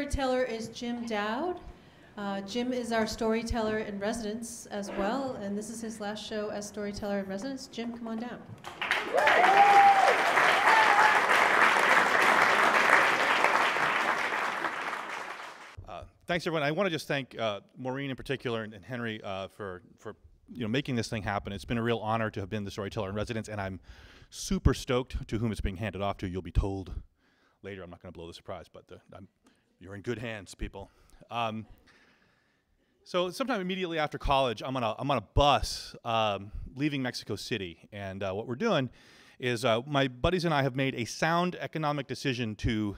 storyteller is Jim Dowd. Jim is our storyteller in residence as well, and this is his last show as storyteller in residence. Jim, come on down. Thanks, everyone. I want to just thank Maureen in particular and Henry for making this thing happen. It's been a real honor to have been the storyteller in residence, and I'm super stoked to whom it's being handed off to. You'll be told later. I'm not going to blow the surprise, but you're in good hands, people. So sometime immediately after college, I'm on a bus leaving Mexico City, and what we're doing is my buddies and I have made a sound economic decision to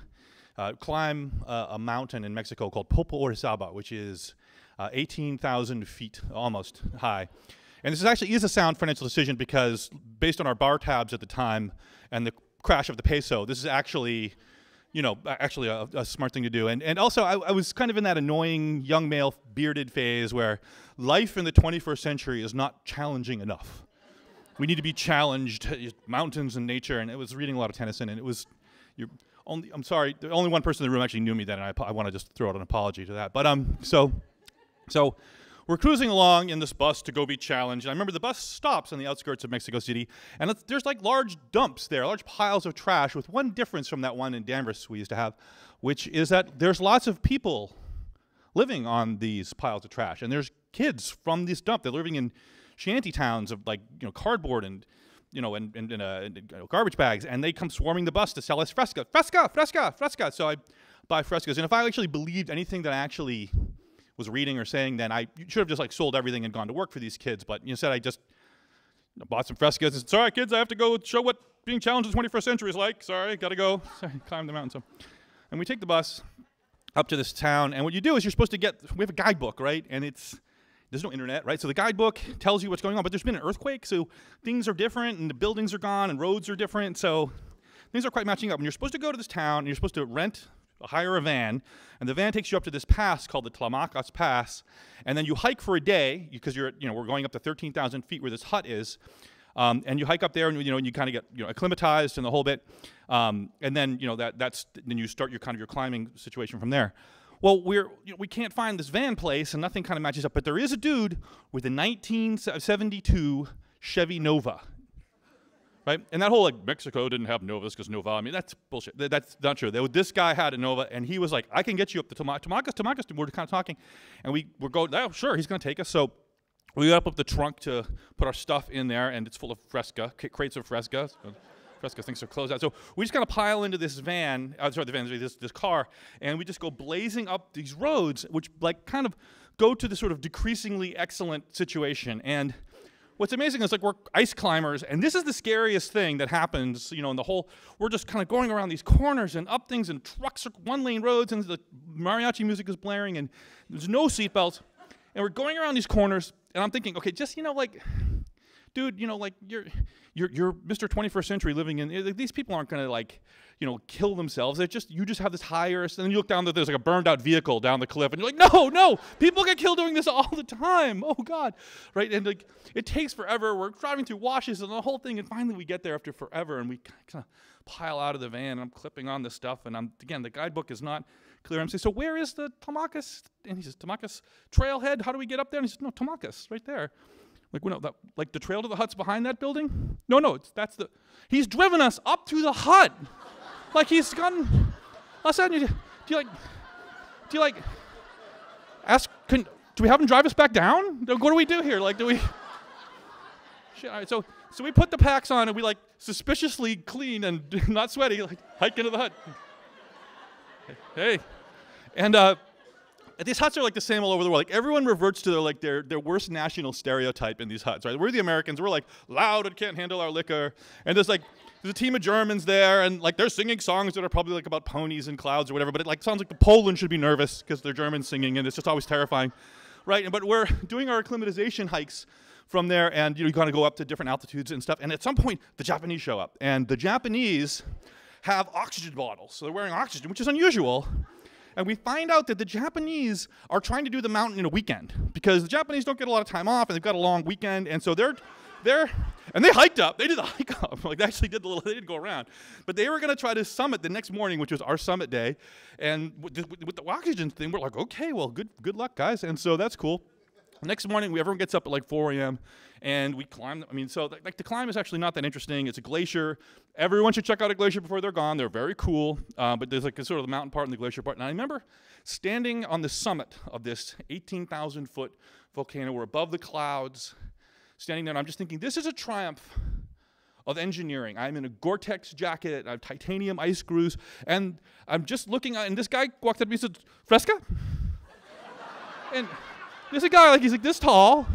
climb a mountain in Mexico called Popo Orizaba, which is 18,000 feet almost high. And this actually is a sound financial decision because based on our bar tabs at the time and the crash of the peso, this is actually a smart thing to do. And also, I was kind of in that annoying young male bearded phase where life in the 21st century is not challenging enough. We need to be challenged, mountains and nature. And I was reading a lot of Tennyson, and it was, I'm sorry, the only one person in the room actually knew me then, and I want to just throw out an apology to that. But so we're cruising along in this bus to go be challenged. And I remember the bus stops on the outskirts of Mexico City, and there's like large dumps there, large piles of trash, with one difference from that one in Danvers we used to have, which is that there's lots of people living on these piles of trash. And there's kids from this dump. They're living in shanty towns of cardboard and garbage bags, and they come swarming the bus to sell us fresca. So I buy frescas. And if I actually believed anything that I actually was reading or saying, then I should have just sold everything and gone to work for these kids. But instead, I just bought some frescas and said, "Sorry, kids, I have to go show what being challenged in the 21st century is like. Sorry, gotta go." Sorry, climb the mountain. And we take the bus up to this town, and what you do is you're supposed to we have a guidebook, right? And there's no internet, right? So the guidebook tells you what's going on, but there's been an earthquake, so things are different, and the buildings are gone, and roads are different, so things are quite matching up. And you're supposed to go to this town, and you're supposed to hire a van, and the van takes you up to this pass called the Tlamacas Pass, and then you hike for a day because we're going up to 13,000 feet where this hut is, and you hike up there, and you kind of get acclimatized and the whole bit, and then then you start your climbing situation from there. Well, we can't find this van place, and nothing kind of matches up, but there is a dude with a 1972 Chevy Nova. Right? And that whole Mexico didn't have Novas because Nova, I mean, that's bullshit. That's not true. This guy had a Nova, and he was like, "I can get you up to Tlamacas. We're kind of talking, and we're going, "Oh, sure, he's going to take us." So we got up the trunk to put our stuff in there, and it's full of fresca, crates of fresca. Fresca things are closed out. So we just kind of pile into this van, this car, and we just go blazing up these roads, which kind of go to this sort of decreasingly excellent situation. And what's amazing is we're ice climbers, and this is the scariest thing that happens, in the whole, we're just kind of going around these corners and up things, and trucks are one-lane roads, and the mariachi music is blaring, and there's no seatbelts, and we're going around these corners, and I'm thinking, okay, just, dude, you're Mr. 21st century living in, these people aren't going to kill themselves. You just have this higher, and then you look down, there's a burned out vehicle down the cliff, and you're like, no, people get killed doing this all the time. Oh God, right? And it takes forever. We're driving through washes and the whole thing, and finally we get there after forever, and we kind of pile out of the van, and I'm clipping on this stuff, and again, the guidebook is not clear. I'm saying, "So where is the Tlamacas?" And he says, "Tlamacas trailhead. How do we get up there?" And he says, "No, Tlamacas, right there." The trail to the hut's behind that building? No, he's driven us up to the hut. He's gotten us out. Do you ask, do we have him drive us back down? What do we do here? Do we? Shit, all right, so we put the packs on, and we suspiciously clean and not sweaty, hike into the hut. Hey. And, these huts are the same all over the world. Everyone reverts to their worst national stereotype in these huts, right? We're the Americans. We're loud and can't handle our liquor. And there's a team of Germans there, and they're singing songs that are probably about ponies and clouds or whatever. But it sounds like the Poland should be nervous because they're Germans singing, and it's just always terrifying, right? But we're doing our acclimatization hikes from there, and you kind of go up to different altitudes and stuff. And at some point, the Japanese show up, and the Japanese have oxygen bottles, so they're wearing oxygen, which is unusual. And we find out that the Japanese are trying to do the mountain in a weekend because the Japanese don't get a lot of time off, and they've got a long weekend, and so they're And they hiked up. They did the hike up. Like, they actually did they didn't go around. But they were going to try to summit the next morning, which was our summit day. And with the oxygen thing, we're like, okay, well, good luck, guys. And so that's cool. Next morning, everyone gets up at like 4 a.m. and we climb. I mean, so like the climb is actually not that interesting. It's a glacier. Everyone should check out a glacier before they're gone. They're very cool. But there's like a sort of the mountain part and the glacier part. And I remember standing on the summit of this 18,000-foot volcano. We're above the clouds, standing there, and I'm just thinking, this is a triumph of engineering. I'm in a Gore-Tex jacket, I have titanium ice screws, and I'm just looking at, and this guy walked up to me and said, Fresca? And there's a guy, he's like this tall,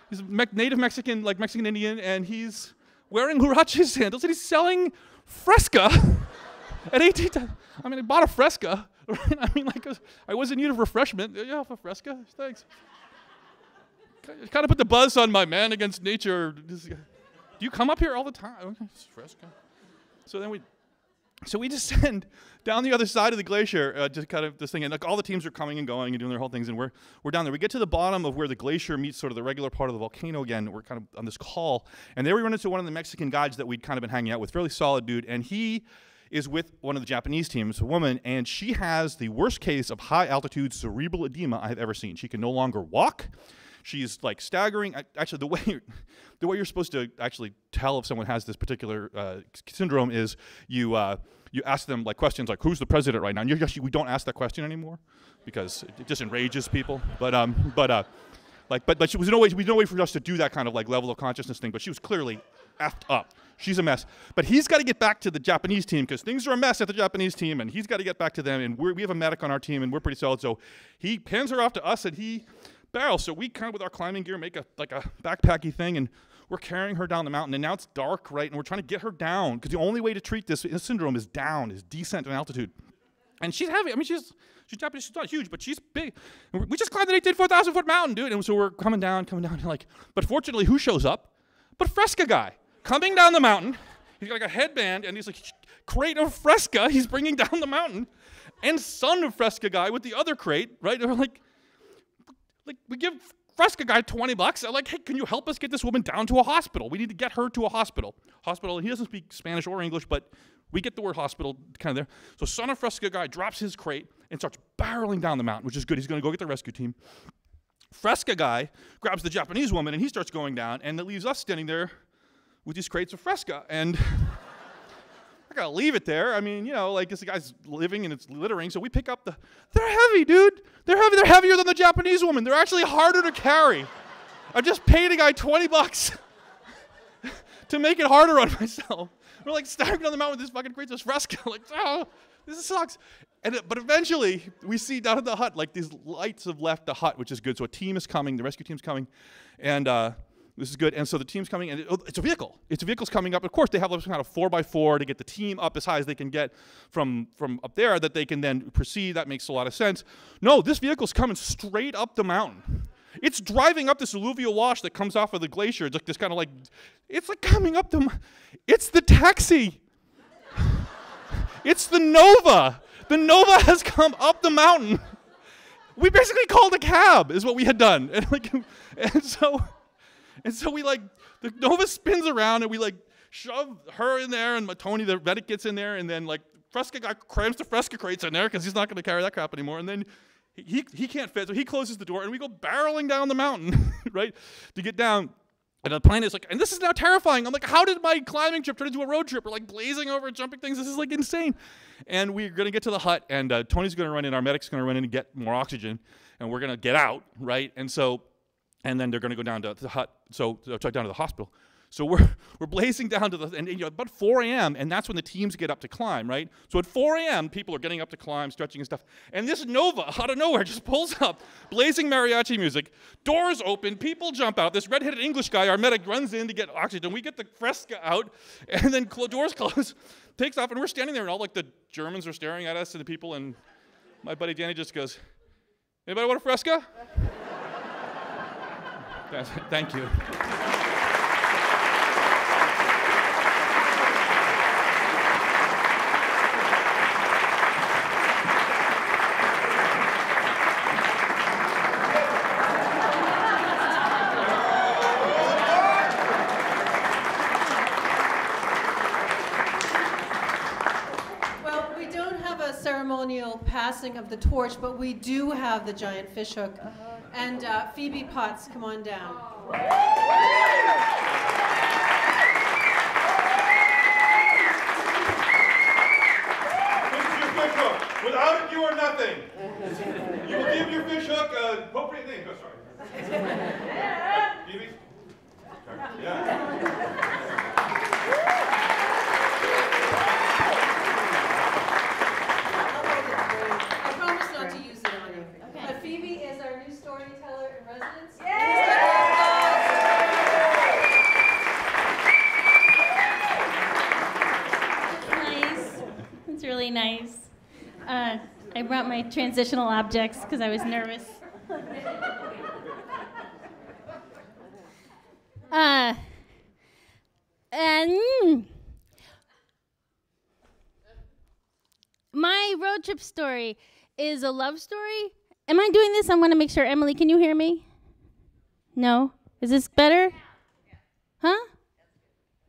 he's a native Mexican, like Mexican Indian, and he's wearing huarache sandals, and he's selling Fresca at 18. I mean, I bought a Fresca, right? I mean, like, I was in need of refreshment. Yeah, for Fresca, thanks. Kind of put the buzz on my man against nature. Do you come up here all the time? Okay, it's Fresca. So then we descend down the other side of the glacier, just kind of this thing, and like all the teams are coming and going and doing their whole things, and we're down there. We get to the bottom of where the glacier meets sort of the regular part of the volcano again. We're kind of on this call, and there we run into one of the Mexican guides that we'd kind of been hanging out with, fairly solid dude, and he is with one of the Japanese teams, a woman, and she has the worst case of high altitude cerebral edema I have ever seen. She can no longer walk. She's like staggering. Actually, the way you're supposed to actually tell if someone has this particular syndrome is you ask them like questions like, "Who's the president right now?" And we don't ask that question anymore because it just enrages people. But she was no way for us to do that kind of like level of consciousness thing. But she was clearly effed up. She's a mess. But he's got to get back to the Japanese team because things are a mess at the Japanese team, and he's got to get back to them. And we have a medic on our team, and we're pretty solid. So he hands her off to us, and he barrels. So we kind of with our climbing gear make a backpacky thing, and we're carrying her down the mountain. And now it's dark, right? And we're trying to get her down because the only way to treat this syndrome is descent in altitude. And she's heavy. I mean, she's Japanese. She's not huge, but she's big. And we just climbed an 4,000-foot mountain, dude. And so we're coming down, like. But fortunately, who shows up? But Fresca guy coming down the mountain. He's got like a headband, and he's like crate of Fresca. He's bringing down the mountain, and son of Fresca guy with the other crate, right? They're like we give Fresca guy $20. I'm like, hey, can you help us get this woman down to a hospital? We need to get her to a hospital. He doesn't speak Spanish or English, but we get the word hospital kind of there. So son of Fresca guy drops his crate and starts barreling down the mountain, which is good. He's going to go get the rescue team. Fresca guy grabs the Japanese woman, and he starts going down, and it leaves us standing there with these crates of Fresca. And I gotta leave it there. I mean, like this guy's living and it's littering, so we pick up they're heavy, dude. They're heavy. They're heavier than the Japanese woman. They're actually harder to carry. I just paid a guy $20 to make it harder on myself. We're like staggering down the mountain with this fucking crates of Fresca. Like, oh, this sucks. But eventually, we see down at the hut, like these lights have left the hut, which is good. So a team is coming, the rescue team's coming, and this is good. And so the team's coming, and it's a vehicle. It's a vehicle's coming up. Of course, they have some kind of 4x4 to get the team up as high as they can get from up there that they can then proceed. That makes a lot of sense. No, this vehicle's coming straight up the mountain. It's driving up this alluvial wash that comes off of the glacier. It's like this kind of it's like coming up it's the taxi. It's the Nova. The Nova has come up the mountain. We basically called a cab is what we had done. And so we the Nova spins around and we shove her in there and Tony, the medic, gets in there, and then Fresca guy crams the Fresca crates in there because he's not going to carry that crap anymore. And then he can't fit, so he closes the door and we go barreling down the mountain, right, to get down. And the plan is and this is now terrifying. I'm like, how did my climbing trip turn into a road trip? We're blazing over, jumping things. This is insane. And we're going to get to the hut, and Tony's going to run in, our medic's going to run in and get more oxygen, and we're going to get out, right? And then they're going to go down to the hut, down to the hospital. So we're blazing down to about 4 a.m., and that's when the teams get up to climb, right? So at 4 a.m., people are getting up to climb, stretching and stuff. And this Nova, out of nowhere, just pulls up, blazing mariachi music, doors open, people jump out. This red-headed English guy, our medic, runs in to get oxygen. We get the Fresca out, and then doors close, takes off, and we're standing there, and all the Germans are staring at us and the people, and my buddy Danny just goes, "Anybody want a Fresca?" Thank you. passing of the torch, but we do have the giant fish hook. And Phoebe Potts, come on down. Without it, you are nothing. You will give your fish hook an appropriate name. Oh, sorry. Phoebe? Yeah. I promise not to use it on you. Okay. But Phoebe is our new storyteller in residence. Yay! Nice. It's really nice. I brought my transitional objects because I was nervous. My road trip story is a love story. Am I doing this? I want to make sure. Emily, can you hear me? No? Is this better? Huh?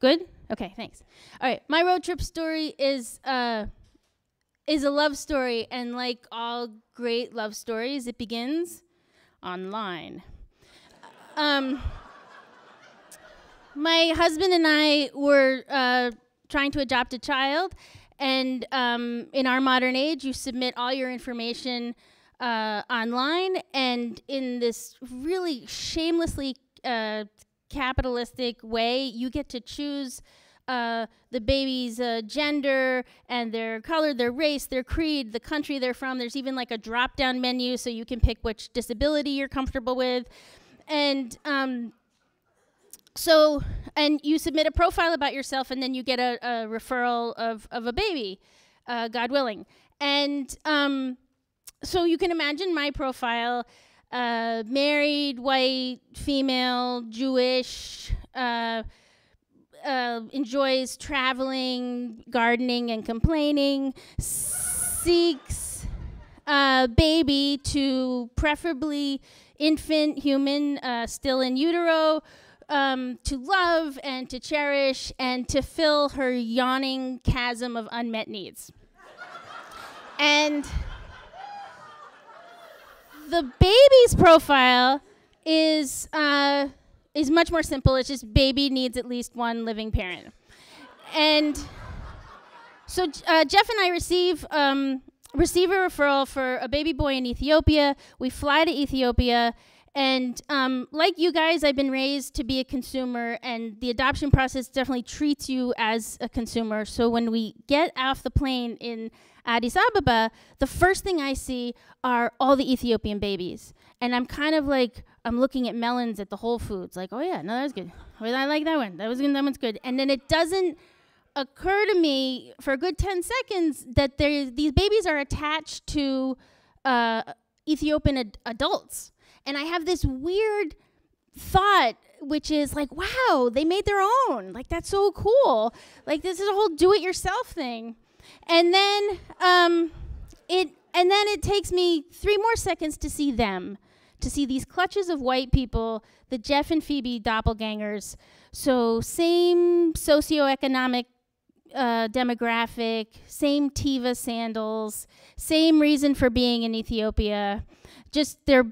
Good? Okay, thanks. All right, my road trip story is a love story, and like all great love stories, it begins online. My husband and I were trying to adopt a child, and in our modern age, you submit all your information online, and in this really shamelessly capitalistic way, you get to choose the baby's gender and their color, their race, their creed, the country they're from. There's even like a drop-down menu so you can pick which disability you're comfortable with. And and you submit a profile about yourself, and then you get a referral of a baby, God willing. And so you can imagine my profile, married, white, female, Jewish, enjoys traveling, gardening, and complaining, seeks baby to preferably infant, human, still in utero, to love and to cherish and to fill her yawning chasm of unmet needs. And the baby's profile is much more simple. It's just baby needs at least one living parent. And so Jeff and I receive a referral for a baby boy in Ethiopia. We fly to Ethiopia, and like you guys, I've been raised to be a consumer, and the adoption process definitely treats you as a consumer. So when we get off the plane in Addis Ababa, the first thing I see are all the Ethiopian babies. And I'm kind of like, I'm looking at melons at the Whole Foods, like, oh yeah, no, that was good. Oh, I like that one. That one's good. And then it doesn't occur to me for a good 10 seconds that these babies are attached to Ethiopian adults. And I have this weird thought, which is like, wow, they made their own. Like, that's so cool. Like, this is a whole do-it-yourself thing. And then it takes me 3 more seconds to see them, to see these clutches of white people, the Jeff and Phoebe doppelgangers. So same socioeconomic demographic, same Tiva sandals, same reason for being in Ethiopia. Just they're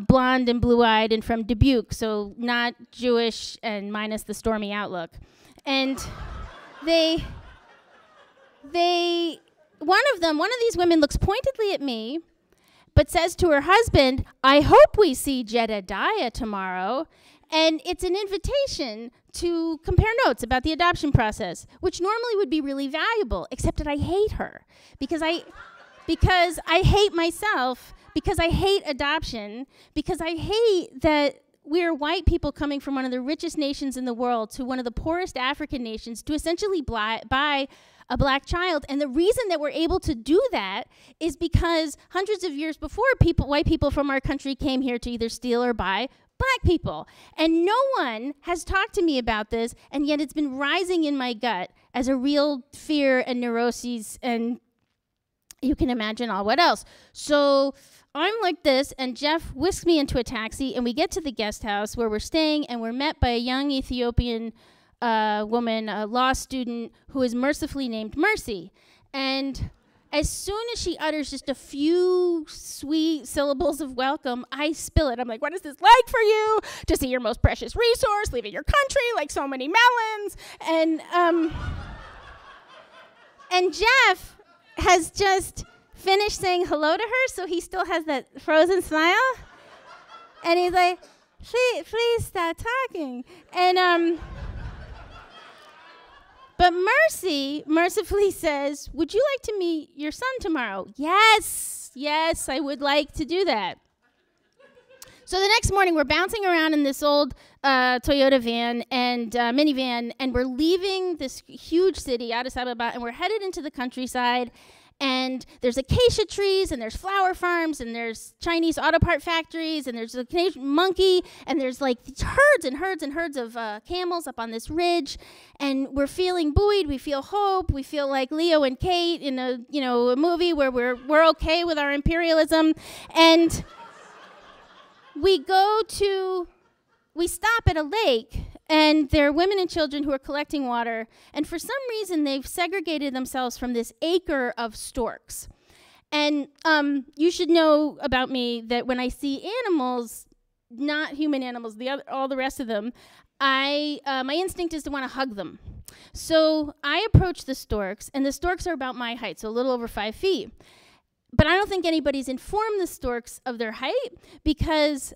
blonde and blue-eyed and from Dubuque, so not Jewish and minus the stormy outlook. And one of these women looks pointedly at me, but says to her husband, I hope we see Jedediah tomorrow. And it's an invitation to compare notes about the adoption process, which normally would be really valuable, except that I hate her because I hate myself, because I hate adoption, because I hate that we're white people coming from one of the richest nations in the world to one of the poorest African nations to essentially buy a black child. And the reason that we're able to do that is because hundreds of years before, white people from our country came here to either steal or buy black people. And no one has talked to me about this, and yet it's been rising in my gut as a real fear and neuroses, and you can imagine all what else. So I'm like this, and Jeff whisks me into a taxi, and we get to the guest house where we're staying, and we're met by a young Ethiopian woman, a law student, who is mercifully named Mercy. And As soon as she utters just a few sweet syllables of welcome, I spill it. I'm like, what is this like for you? To see your most precious resource, leaving your country like so many melons. And Jeff has just finished saying hello to her, so he still has that frozen smile. And he's like, please stop talking. And but Mercy mercifully says, would you like to meet your son tomorrow? Yes, I would like to do that. So the next morning, we're bouncing around in this old Toyota van and minivan, and we're leaving this huge city, Addis Ababa, and we're headed into the countryside. And there's acacia trees, and there's flower farms, and there's Chinese auto part factories, and there's a Canadian monkey, and there's like these herds and herds and herds of camels up on this ridge. And we're feeling buoyed. We feel hope. We feel like Leo and Kate in a movie where we're okay with our imperialism. And we stop at a lake, and there are women and children who are collecting water, and for some reason they've segregated themselves from this acre of storks. And you should know about me that when I see animals, not human animals, all the rest of them, my instinct is to want to hug them. So I approach the storks, and the storks are about my height, so a little over 5 feet. But I don't think anybody's informed the storks of their height, because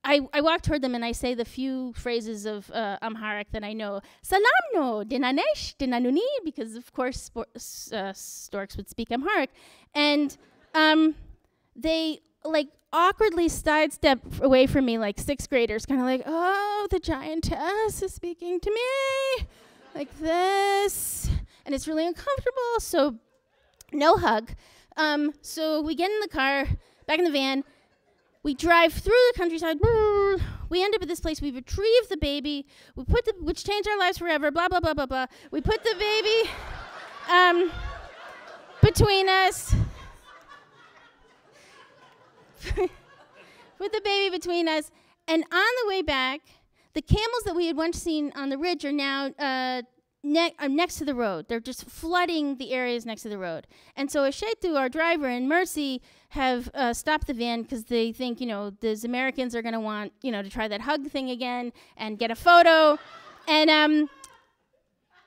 I walk toward them and I say the few phrases of Amharic that I know. Salamno, dinanesh, dinanuni, because of course storks would speak Amharic. And they like awkwardly sidestep away from me like 6th graders, kind of like, oh, the giantess is speaking to me, like this. And it's really uncomfortable, so no hug. So we get in the car, back in the van. We drive through the countryside. We end up at this place. We retrieve the baby. Which changed our lives forever. Blah blah blah blah blah. We put the baby between us. Put the baby between us. And on the way back, the camels that we had once seen on the ridge are now next to the road. They're just flooding the areas next to the road. And so Ashetu, our driver, and Mercy have stopped the van because they think, these Americans are going to want, to try that hug thing again and get a photo. And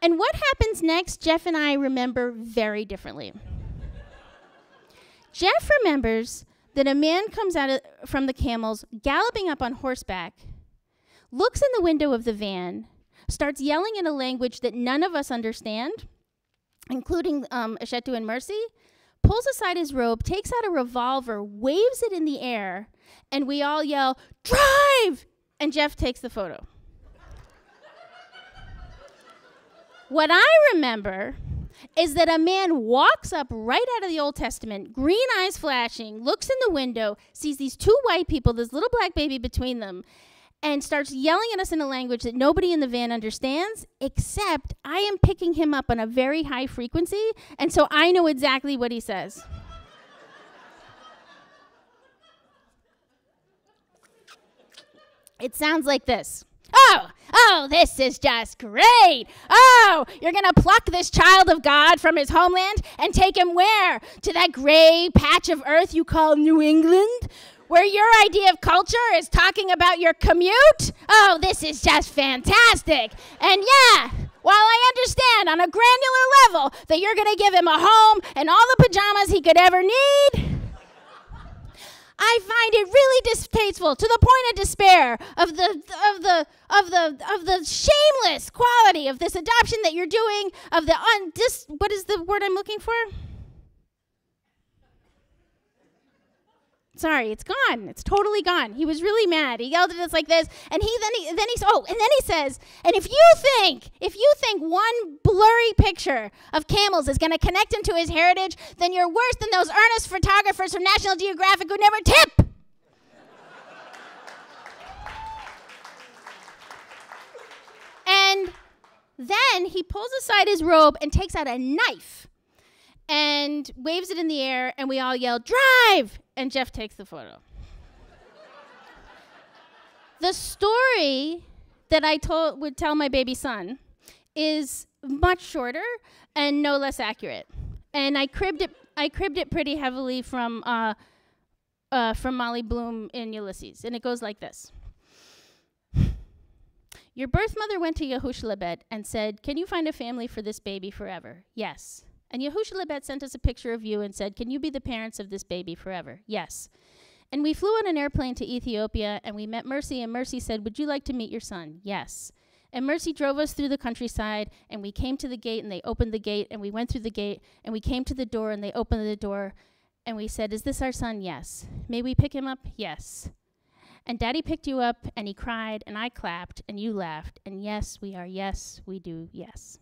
what happens next, Jeff and I remember very differently. Jeff remembers that a man comes out from the camels, galloping up on horseback, looks in the window of the van, starts yelling in a language that none of us understand, including Ashetu and Mercy, pulls aside his robe, takes out a revolver, waves it in the air, and we all yell, "Drive!" And Jeff takes the photo. What I remember is that a man walks up right out of the Old Testament, green eyes flashing, looks in the window, sees these 2 white people, this little black baby between them, and starts yelling at us in a language that nobody in the van understands, except I am picking him up on a very high frequency, and so I know exactly what he says. It sounds like this. Oh, this is just great. Oh, you're going to pluck this child of God from his homeland and take him where? To that gray patch of earth you call New England? Where your idea of culture is talking about your commute? Oh, this is just fantastic. And yeah, while I understand on a granular level that you're going to give him a home and all the pajamas he could ever need, I find it really distasteful, to the point of despair, of the shameless quality of this adoption that you're doing, of the what is the word I'm looking for? Sorry, it's gone. It's totally gone. He was really mad. He yelled at us like this, and then he says, and if you think one blurry picture of camels is going to connect him to his heritage, then you're worse than those earnest photographers from National Geographic who never tip. And then he pulls aside his robe and takes out a knife and waves it in the air, and we all yell, "Drive!" And Jeff takes the photo. The story that I would tell my baby son is much shorter and no less accurate. And I cribbed it pretty heavily from Molly Bloom in Ulysses, and it goes like this. Your birth mother went to Yahushua and said, "Can you find a family for this baby forever?" Yes. And Yahushua sent us a picture of you and said, "Can you be the parents of this baby forever?" Yes. And we flew on an airplane to Ethiopia, and we met Mercy, and Mercy said, "Would you like to meet your son?" Yes. And Mercy drove us through the countryside, and we came to the gate, and they opened the gate, and we went through the gate, and we came to the door, and they opened the door, and we said, "Is this our son?" Yes. "May we pick him up?" Yes. And Daddy picked you up, and he cried, and I clapped, and you laughed, and yes, we are, yes, we do, yes.